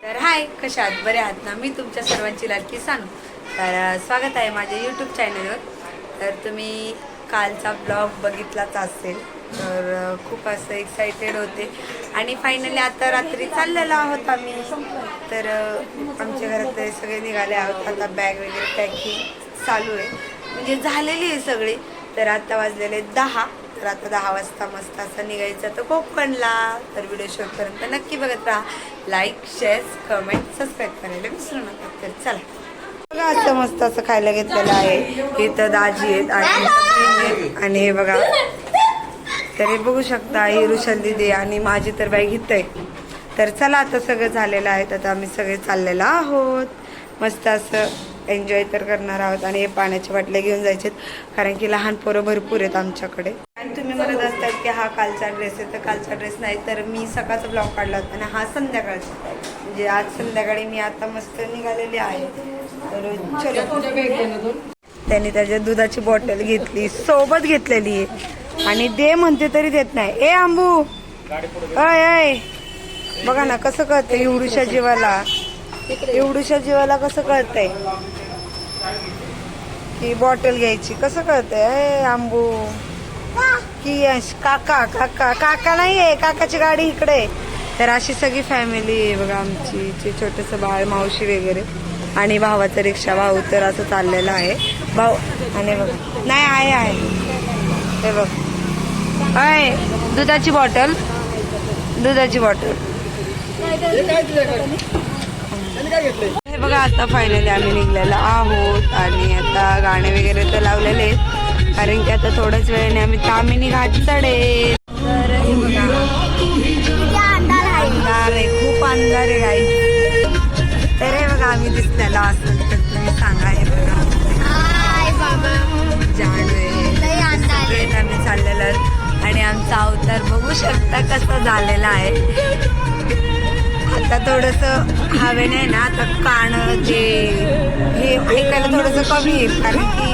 तर हाय, कशा आहात? बरे आहात ना? मी तुमच्या सर्वांची लाडकी सानू. तर स्वागत आहे माझ्या यूट्यूब चॅनलवर. तर तुम्ही कालचा ब्लॉग बघितलाच असेल. तर खूप असं एक्सायटेड होते आणि फायनली आता रात्री चाललेलो आहोत आम्ही. तर आमच्या घरातले सगळे निघाले आहोत. आता बॅग वगैरे पॅकिंग चालू आहे, म्हणजे झालेली आहे सगळी. तर आता वाजलेले 10. तर आता 10 वाजता मस्त असं निघायचं तर कोकणला. तर व्हिडिओ शॉर्टपर्यंत नक्की बघत राहा. लाईक, शेअर, कमेंट, सबस्क्राईब करायला विसरू नका. तर चला बघा, असं मस्त असं खायला घेतलेलं आहे. इथं दाजी आहेत आणि हे बघा. तर हे बघू शकता, ही ऋषल दिदी आणि माझी तर बाई घेत आहे. तर चला आता सगळं झालेलं आहे. आता आम्ही सगळे चाललेलो आहोत. मस्त असं एन्जॉय तर करणार आहोत. आणि हे पाण्याच्या बाटल्या घेऊन जायचे, कारण की लहान पोरं भरपूर आहेत आमच्याकडे. आणि तुम्ही म्हणत असतात की हा कालचा ड्रेस आहे, तर कालचा ड्रेस नाही, तर मी सकाळचा ब्लॉग काढला होता आणि हा संध्याकाळचा. म्हणजे आज संध्याकाळी मी आता मस्त निघालेली आहे. तर चलो, त्यांनी त्याच्या दुधाची बॉटल घेतली, सोबत घेतलेली आहे आणि दे म्हणते तरी देत नाही. ए आंबू, अय अय, बघा ना कसं कळतंय एवढूशा जीवाला कसं कळतंय की बॉटल घ्यायची. कसं कळतंय आंबू की काका काका काका नाहीये, काकाची गाडी इकडे. तर अशी सगळी फॅमिली आहे बघा आमची. छोटंसं बाळ, मावशी वगैरे आणि भावाचा रिक्षा. भाऊ तर असं चाललेला आहे. भाऊ आणि बघ नाही आहे हे बघ, अय दुधाची बॉटल हे बघा. आता फायनली आम्ही निघलेलो आहोत आणि आता गाणे वगैरे तर लावलेले आहेत, कारण की आता थोड्याच वेळाने आम्ही तामिनी घाट चढेल. तर हे बघा, अंधार आहे, खूप अंधार आहे गाई. तर हे बघा, आम्ही दिसलेला असेल तर तुम्ही सांगा. हे बघा आम्ही चाललेलो आणि आमचा अवतार बघू शकता कसा झालेला आहे. आता थोडंसं हवेने ना, आता कान जे हे ऐकायला थोडंसं कमी येईल, कारण की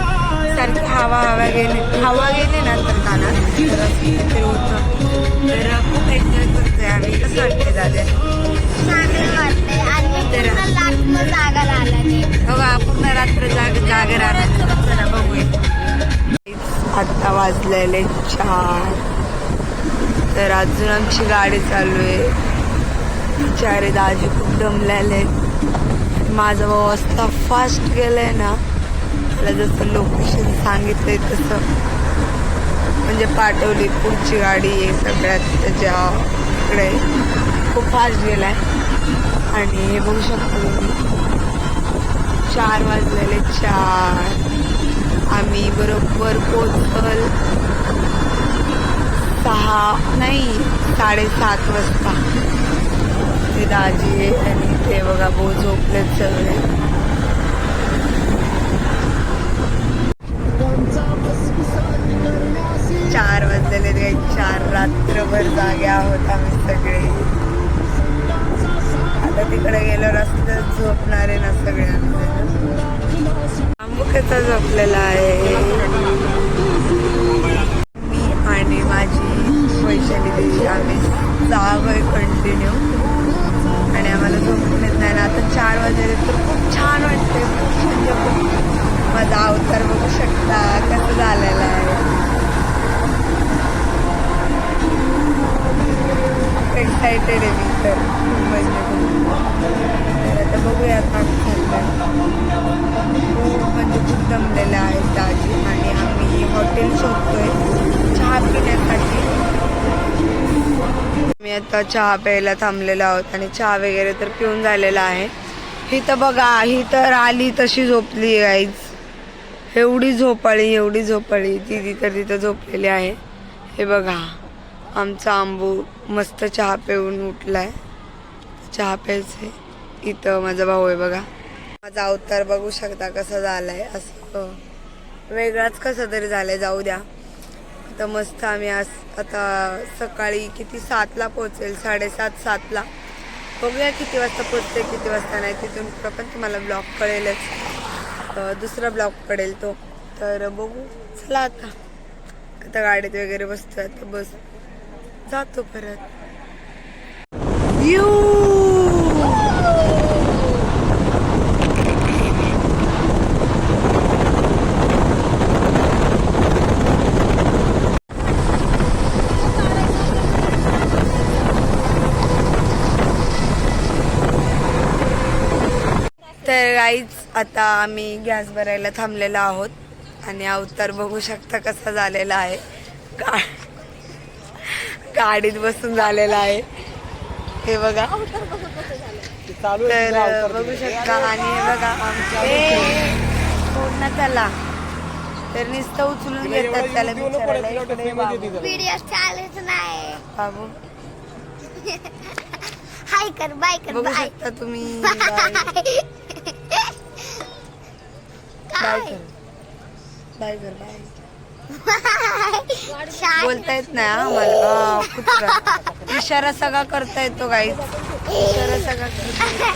सारखी हवा गेली ना तर कानात तर होतं. तर खूप एन्जॉय करतोय आम्ही. कसं वाटतंय दादा? बघा, पूर्ण रात्र जागर आला. चला बघूया. आत्ता वाजलेले 4. तर अजून आमची गाडी चालू आहे. बिचारे दाजी खूप दमलेले. माझा भाऊ असता फास्ट गेलाय ना, त्याला जसं लोकेशन सांगितलंय तसं म्हणजे पाठवली. पुढची गाडी आहे सगळ्यात त्याच्याकडे, खूप फास्ट गेलाय. आणि हे बघू शकतो तुम्ही, 4 वाजलेले 4. आम्ही बरोबर पोचल 6 नाही 7:30 वाजता. ते दाजी आहे आणि ते बघा भाऊ झोपलेत सगळे. चार वाजलेले काही 4. रात्रभर जागे आहोत आम्ही सगळे. आता तिकडे गेलो रस्त्यात झोपणारे ना सगळे. आंबू कसा झोपलेला आहे. मी आणि माझी वैशाली देवी आम्ही जागोय कंटिन्यू आणि आम्हाला झोपून येत नाही ना. आता 4 वाजले तर खूप छान वाटतंय. खूप म्हणजे खूप. माझा अवतार बघू शकता कसं झालेला आहे. एक्सायटेड आहे मी तर खूप. तर आता बघूयात आम्ही खूप म्हणजे खूप दमलेलं आहे दाजी. आणि आम्ही हॉटेल शोधतोय चहा पिण्यासाठी. मी आता चहा प्यायला थांबलेलो आहोत आणि चहा वगैरे तर पिऊन झालेला आहे. ही तर बघा, ही तर आली तशी झोपली गाईज. एवढी झोपाळी दिदी तर तिथं झोपलेली आहे. हे बघा, आमचा आंबू मस्त चहा पिऊन उठलाय. चहा प्यायचे. इथं माझा भाऊ आहे बघा. माझा अवतार बघू शकता कसा झालाय. असं वेगळाच कसा तरी झालाय. जाऊ द्या. आता मस्त आम्ही आज आता सकाळी किती 7ला पोहोचेल, 7:30-7ला. बघूया किती वाजता पोहोचते किती वाजता नाही. तिथून पण तुम्हाला ब्लॉग कळेलच, दुसरा ब्लॉग पडेल तो. तर बघू. चला आता गाडीत वगैरे बसतोय. आता बस जातो परत. तर गाईच आता आम्ही गॅस भरायला थांबलेलो आहोत आणि अवतार बघू शकता कसा झालेला आहे. गाडीत बसून झालेला आहे हे बघा. तर बघू शकता आणि हे बघा आमचे पूर्ण त्याला तर नुसतं उचलून घेतात त्याला व्हिडिओ चालत नाही बाबू. हाय कर बाय कर बघू बाय शकता तुम्ही बाय कर बाय कर बाय बोलता येत नाही आम्हाला. कुत्रा इशारा सगळा करता येतो गाईच. इशारा सगळा करता.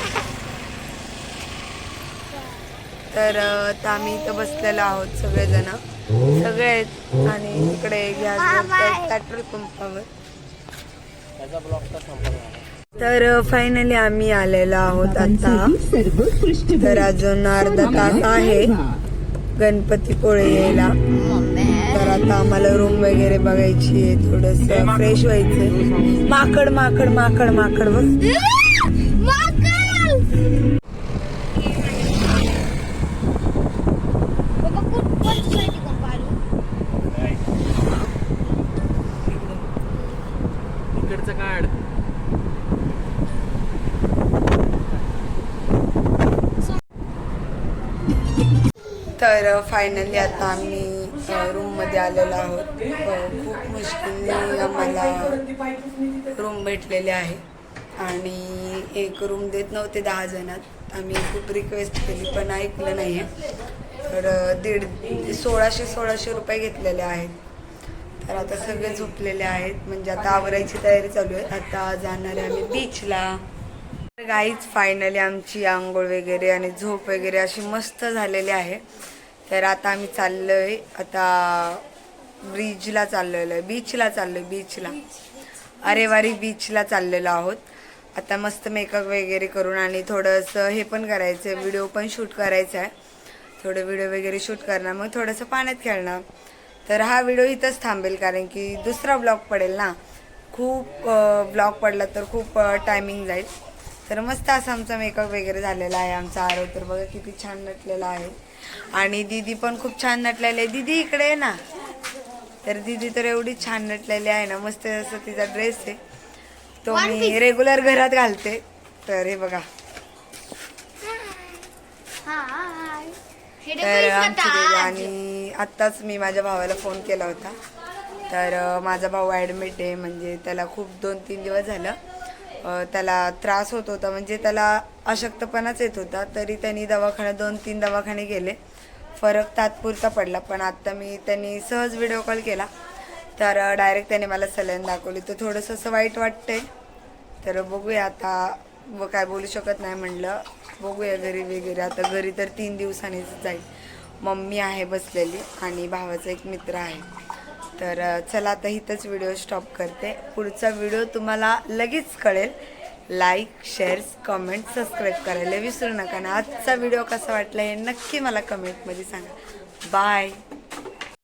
तर आता आम्ही इथं बसलेलो आहोत सगळेजण सगळे आहेत आणि इकडे गॅस पेट्रोल पंपावर. तर फायनली आम्ही आलेलो आहोत आता. तर अजून अर्धा तास आहे गणपतीपुळे यायला. तर आता आम्हाला रूम वगैरे बघायची आहे, थोडस फ्रेश व्हायचंय. माकड माकड माकड माकड बघ. तर फायनली आता आम्ही रूममध्ये आलेलो आहोत. खूप मुश्किलने आम्हाला रूम भेटलेले आहे आणि एक रूम देत नव्हते 10 जणात. आम्ही खूप रिक्वेस्ट केली पण ऐकलं नाही आहे. तर 1600 रुपये घेतलेले आहेत. तर आता सगळे झोपलेले आहेत म्हणजे आता आवरायची तयारी चालू आहे. आता जाणार आहे आम्ही बीचला. गाईज फायनली आमची आंघोळ वगैरे आणि झोप वगैरे अशी मस्त झालेली आहे. तर आता आम्ही चाललोय आता बीचला चाललोय अरेवारी बीचला चाललेलो आहोत. आता मस्त मेकअप वगैरे करून आणि थोडंसं हे पण करायचं आहे, व्हिडिओ पण शूट करायचा आहे. थोडं व्हिडिओ वगैरे शूट करणार, मग थोडंसं पाण्यात खेळणार. तर हा व्हिडिओ इथंच थांबेल कारण की दुसरा ब्लॉग पडेल ना. खूप ब्लॉग पडला तर खूप टायमिंग जाईल. तर मस्त असा आमचा मेकअप वगैरे झालेला आहे. आमचा आरव तर बघा किती छान नटलेला आहे आणि दीदी पण खूप छान नटलेली आहे. दीदी इकडे आहे ना. तर दीदी तर एवढी छान नटलेली आहे ना, मस्त असं तिचा ड्रेस आहे तो मी रेग्युलर घरात घालते. तर हे बघा. तर आमची दीदी आणि आत्ताच मी माझ्या भावाला फोन केला होता. तर माझा भाऊ ॲडमिट आहे म्हणजे त्याला खूप 2-3 दिवस झालं त्याला त्रास होत होता म्हणजे त्याला अशक्तपणाच येत होता. तरी त्यांनी 2-3 दवाखाने गेले, फरक तात्पुरता पडला. पण आत्ता त्यांनी सहज व्हिडिओ कॉल केला तर डायरेक्ट त्याने मला सलाईन दाखवली. तर थोडंसं असं वाईट वाटतंय. तर बघूया आता काय बोलू शकत नाही म्हणलं बघूया घरी वगैरे. आता घरी तर 3 दिवसांनीच जाईल. मम्मी आहे बसलेली आणि भावाचा एक मित्र आहे. तर चला आता इथंच व्हिडिओ स्टॉप करते. पुढचा व्हिडिओ तुम्हाला लगेच कळेल. लाईक, शेअर, कमेंट, सबस्क्राईब करायला विसरू नका ना. आजचा व्हिडिओ कसा वाटला हे नक्की मला कमेंटमध्ये सांगा. बाय.